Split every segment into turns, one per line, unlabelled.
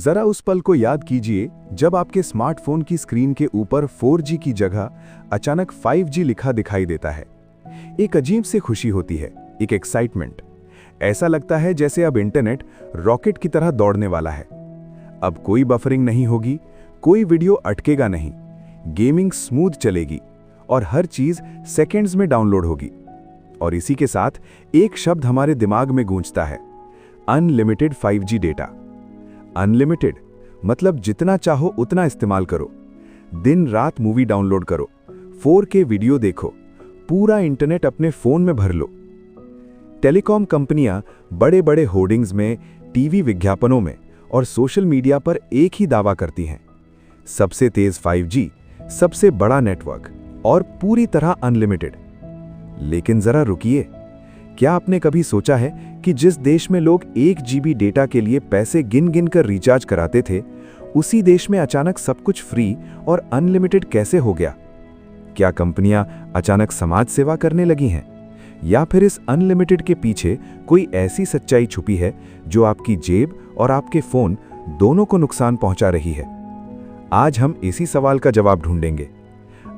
जरा उस पल को याद कीजिए जब आपके स्मार्टफोन की स्क्रीन के ऊपर 4G की जगह अचानक 5G लिखा दिखाई देता है। एक अजीब सी खुशी होती है, एक एक्साइटमेंट। ऐसा लगता है जैसे अब इंटरनेट रॉकेट की तरह दौड़ने वाला है। अब कोई बफरिंग नहीं होगी, कोई वीडियो अटकेगा नहीं, गेमिंग स्मूथ चलेगी और हर चीज सेकंड्स में डाउनलोड होगी। और इसी के साथ एक शब्द हमारे दिमाग में गूंजता है, अनलिमिटेड 5G डेटा। अनलिमिटेड मतलब जितना चाहो उतना इस्तेमाल करो, दिन रात मूवी डाउनलोड करो, 4K वीडियो देखो, पूरा इंटरनेट अपने फोन में भर लो। टेलीकॉम कंपनियां बड़े बड़े होर्डिंग्स में, टीवी विज्ञापनों में और सोशल मीडिया पर एक ही दावा करती हैं, सबसे तेज 5G, सबसे बड़ा नेटवर्क और पूरी तरह अनलिमिटेड। लेकिन जरा रुकिए, क्या आपने कभी सोचा है कि जिस देश में लोग 1 GB डेटा के लिए पैसे गिन गिन कर रिचार्ज कराते थे, उसी देश में अचानक सब कुछ फ्री और अनलिमिटेड कैसे हो गया? क्या कंपनियां अचानक समाज सेवा करने लगी हैं? या फिर इस अनलिमिटेड के पीछे कोई ऐसी सच्चाई छुपी है जो आपकी जेब और आपके फोन दोनों को नुकसान पहुंचा रही है? आज हम इसी सवाल का जवाब ढूंढेंगे।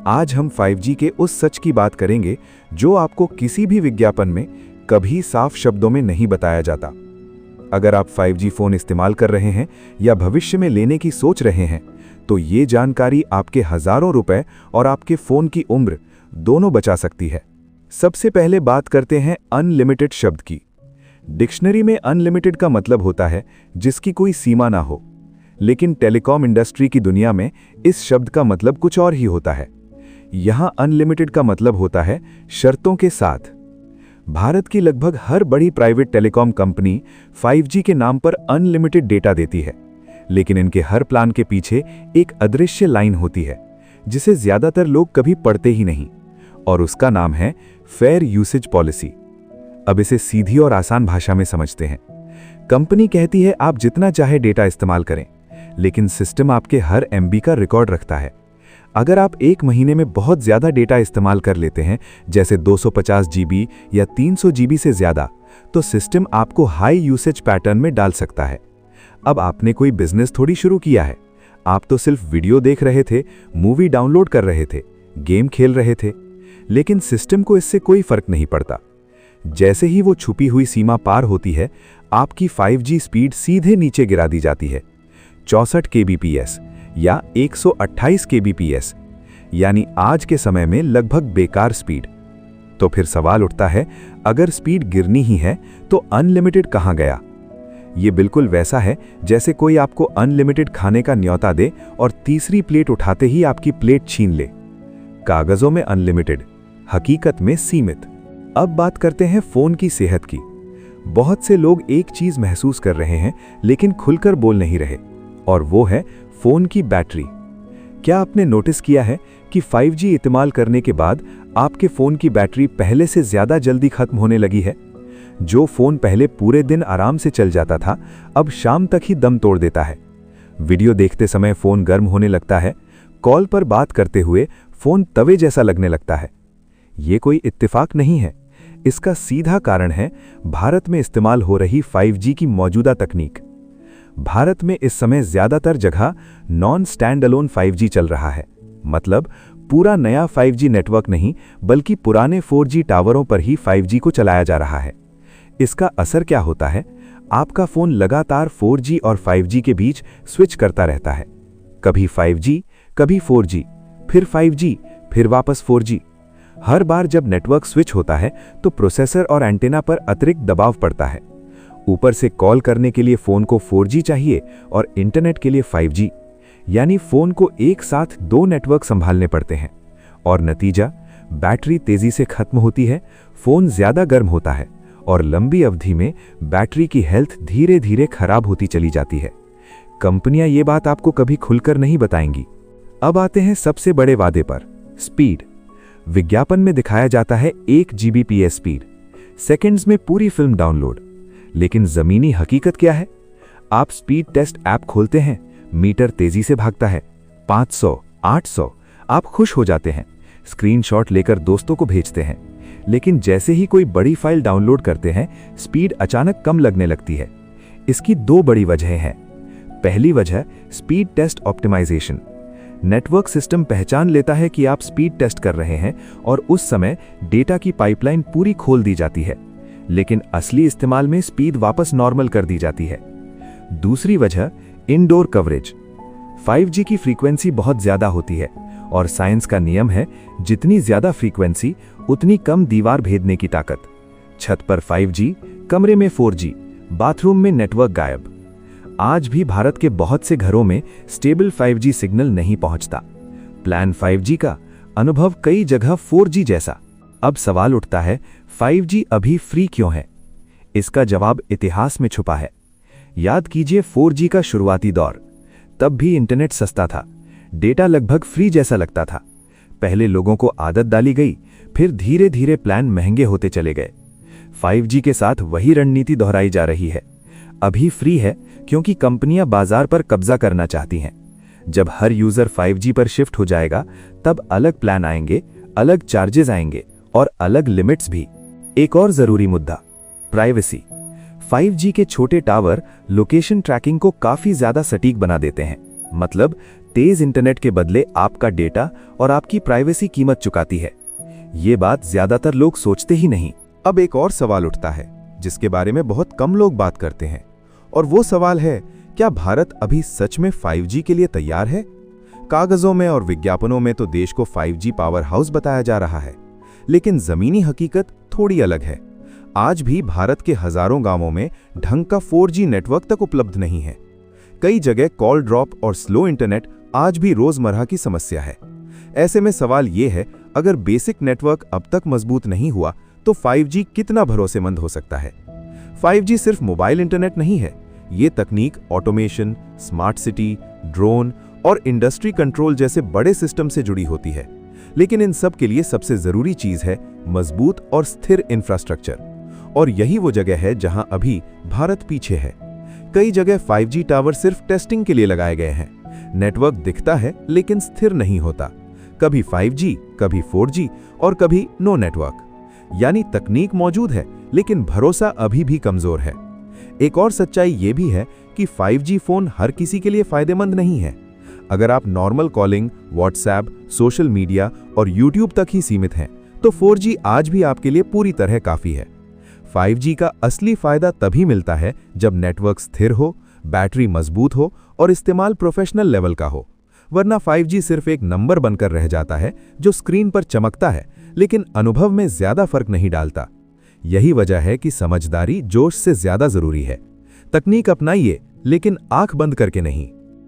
आज हम 5G के उस सच की बात करेंगे जो आपको किसी भी विज्ञापन में कभी साफ शब्दों में नहीं बताया जाता। अगर आप 5G फोन इस्तेमाल कर रहे हैं या भविष्य में लेने की सोच रहे हैं, तो ये जानकारी आपके हजारों रुपए और आपके फोन की उम्र दोनों बचा सकती है। सबसे पहले बात करते हैं अनलिमिटेड शब्द की। डिक्शनरी में अनलिमिटेड का मतलब होता है जिसकी कोई सीमा ना हो, लेकिन टेलीकॉम इंडस्ट्री की दुनिया में इस शब्द का मतलब कुछ और ही होता है। यहां अनलिमिटेड का मतलब होता है शर्तों के साथ। भारत की लगभग हर बड़ी प्राइवेट टेलीकॉम कंपनी 5G के नाम पर अनलिमिटेड डेटा देती है, लेकिन इनके हर प्लान के पीछे एक अदृश्य लाइन होती है जिसे ज्यादातर लोग कभी पढ़ते ही नहीं, और उसका नाम है फेयर यूसेज पॉलिसी। अब इसे सीधी और आसान भाषा में समझते हैं। कंपनी कहती है आप जितना चाहे डेटा इस्तेमाल करें, लेकिन सिस्टम आपके हर MB का रिकॉर्ड रखता है। अगर आप एक महीने में बहुत ज्यादा डेटा इस्तेमाल कर लेते हैं, जैसे 250 GB या 300 GB से ज्यादा, तो सिस्टम आपको हाई यूसेज पैटर्न में डाल सकता है। अब आपने कोई बिजनेस थोड़ी शुरू किया है, आप तो सिर्फ वीडियो देख रहे थे, मूवी डाउनलोड कर रहे थे, गेम खेल रहे थे, लेकिन सिस्टम को इससे कोई फर्क नहीं पड़ता। जैसे ही वो छुपी हुई सीमा पार होती है, आपकी 5G स्पीड सीधे नीचे गिरा दी जाती है, 64 kbps या 128 kbps, यानी आज के समय में लगभग बेकार स्पीड। तो फिर सवाल उठता है, अगर स्पीड गिरनी ही है तो अनलिमिटेड कहां गया? ये बिल्कुल वैसा है जैसे कोई आपको अनलिमिटेड खाने का न्योता दे और तीसरी प्लेट उठाते ही आपकी प्लेट छीन ले। कागजों में अनलिमिटेड, हकीकत में सीमित। अब बात करते हैं फोन की सेहत की। बहुत से लोग एक चीज महसूस कर रहे हैं लेकिन खुलकर बोल नहीं रहे, और वो है फोन की बैटरी। क्या आपने नोटिस किया है कि 5G इस्तेमाल करने के बाद आपके फोन की बैटरी पहले से ज्यादा जल्दी खत्म होने लगी है? जो फोन पहले पूरे दिन आराम से चल जाता था, अब शाम तक ही दम तोड़ देता है। वीडियो देखते समय फोन गर्म होने लगता है, कॉल पर बात करते हुए फोन तवे जैसा लगने लगता है। ये कोई इत्तेफाक नहीं है, इसका सीधा कारण है भारत में इस्तेमाल हो रही 5G की मौजूदा तकनीक। भारत में इस समय ज्यादातर जगह नॉन स्टैंड अलोन 5G चल रहा है, मतलब पूरा नया 5G नेटवर्क नहीं, बल्कि पुराने 4G टावरों पर ही 5G को चलाया जा रहा है। इसका असर क्या होता है? आपका फोन लगातार 4G और 5G के बीच स्विच करता रहता है, कभी 5G, कभी 4G, फिर 5G, फिर वापस 4G। हर बार जब नेटवर्क स्विच होता है तो प्रोसेसर और एंटेना पर अतिरिक्त दबाव पड़ता है। ऊपर से कॉल करने के लिए फोन को 4G चाहिए और इंटरनेट के लिए 5G, यानी फोन को एक साथ दो नेटवर्क संभालने पड़ते हैं। और नतीजा, बैटरी तेजी से खत्म होती है, फोन ज्यादा गर्म होता है और लंबी अवधि में बैटरी की हेल्थ धीरे धीरे खराब होती चली जाती है। कंपनियां ये बात आपको कभी खुलकर नहीं बताएंगी। अब आते हैं सबसे बड़े वादे पर, स्पीड। विज्ञापन में दिखाया जाता है 1 Gbps स्पीड, सेकंड्स में पूरी फिल्म डाउनलोड। लेकिन जमीनी हकीकत क्या है? आप स्पीड टेस्ट ऐप खोलते हैं, मीटर तेजी से भागता है, 500, 800, आप खुश हो जाते हैं, स्क्रीनशॉट लेकर दोस्तों को भेजते हैं। लेकिन जैसे ही कोई बड़ी फाइल डाउनलोड करते हैं, स्पीड अचानक कम लगने लगती है। इसकी दो बड़ी वजहें हैं। पहली वजह speed test optimisation. Network system पहचान लेता है कि आप स्पीड टेस्ट कर रहे हैं और उस समय डेटा की पाइपलाइन पूरी खोल दी जाती है, लेकिन असली इस्तेमाल में स्पीड वापस नॉर्मल कर दी जाती है। दूसरी वजह इनडोर कवरेज। 5G की फ्रीक्वेंसी बहुत ज्यादा होती है और साइंस का नियम है जितनी ज्यादा फ्रीक्वेंसी उतनी कम दीवार भेदने की ताकत। छत पर 5G, कमरे में 4G, बाथरूम में नेटवर्क गायब। आज भी भारत के बहुत से घरों में स्टेबल 5G सिग्नल नहीं पहुंचता। प्लान 5G का अनुभव कई जगह 4G जैसा। अब सवाल उठता है, 5G अभी फ्री क्यों है? इसका जवाब इतिहास में छुपा है। याद कीजिए 4G का शुरुआती दौर। तब भी इंटरनेट सस्ता था, डेटा लगभग फ्री जैसा लगता था। पहले लोगों को आदत डाली गई, फिर धीरे धीरे प्लान महंगे होते चले गए। 5G के साथ वही रणनीति दोहराई जा रही है। अभी फ्री है क्योंकि कंपनियां बाजार पर कब्जा करना चाहती हैं। जब हर यूजर 5G पर शिफ्ट हो जाएगा, तब अलग प्लान आएंगे, अलग चार्जेस आएंगे और अलग लिमिट्स भी। एक और जरूरी मुद्दा, प्राइवेसी। 5G के छोटे टावर लोकेशन ट्रैकिंग को काफी ज्यादा सटीक बना देते हैं। मतलब तेज इंटरनेट के बदले आपका डेटा और आपकी प्राइवेसी कीमत चुकाती है। ये बात ज्यादातर लोग सोचते ही नहीं। अब एक और सवाल उठता है जिसके बारे में बहुत कम लोग बात करते हैं, और वो सवाल है, क्या भारत अभी सच में 5G के लिए तैयार है? कागजों में और विज्ञापनों में तो देश को 5G पावर हाउस बताया जा रहा है, लेकिन जमीनी हकीकत थोड़ी अलग है। आज भी भारत के हजारों गांवों में ढंग का 4G नेटवर्क तक उपलब्ध नहीं है। कई जगह कॉल ड्रॉप और स्लो इंटरनेट आज भी रोजमर्रा की समस्या है। ऐसे में सवाल ये है, अगर बेसिक नेटवर्क अब तक मजबूत नहीं हुआ तो 5G कितना भरोसेमंद हो सकता है? 5G सिर्फ मोबाइल इंटरनेट नहीं है। ये तकनीक ऑटोमेशन, स्मार्ट सिटी, ड्रोन और इंडस्ट्री कंट्रोल जैसे बड़े सिस्टम से जुड़ी होती है। लेकिन इन सब के लिए सबसे जरूरी चीज है मजबूत और स्थिर इंफ्रास्ट्रक्चर। और यही वो जगह है जहां अभी भारत पीछे है। कई जगह 5G टावर सिर्फ टेस्टिंग के लिए लगाए गए हैं। नेटवर्क दिखता है लेकिन स्थिर नहीं होता। कभी 5G, कभी 4G और कभी नो नेटवर्क। यानी तकनीक मौजूद है लेकिन भरोसा अभी भी कमजोर है। एक और सच्चाई ये भी है कि 5G फोन हर किसी के लिए फायदेमंद नहीं है। अगर आप normal calling, WhatsApp, social media और यूट्यूब तक ही सीमित हैं, तो 4G आज भी आपके लिए पूरी तरह काफी है। 5G का असली फायदा तभी मिलता है जब नेटवर्क स्थिर हो, बैटरी मजबूत हो और इस्तेमाल प्रोफेशनल लेवल का हो। वरना 5G सिर्फ एक नंबर बनकर रह जाता है जो स्क्रीन पर चमकता है लेकिन अनुभव में ज्यादा फर्क नहीं डालता। यही वजह है कि समझदारी जोश से ज्यादा जरूरी है। तकनीक अपनाइए लेकिन आंख बंद करके नहीं।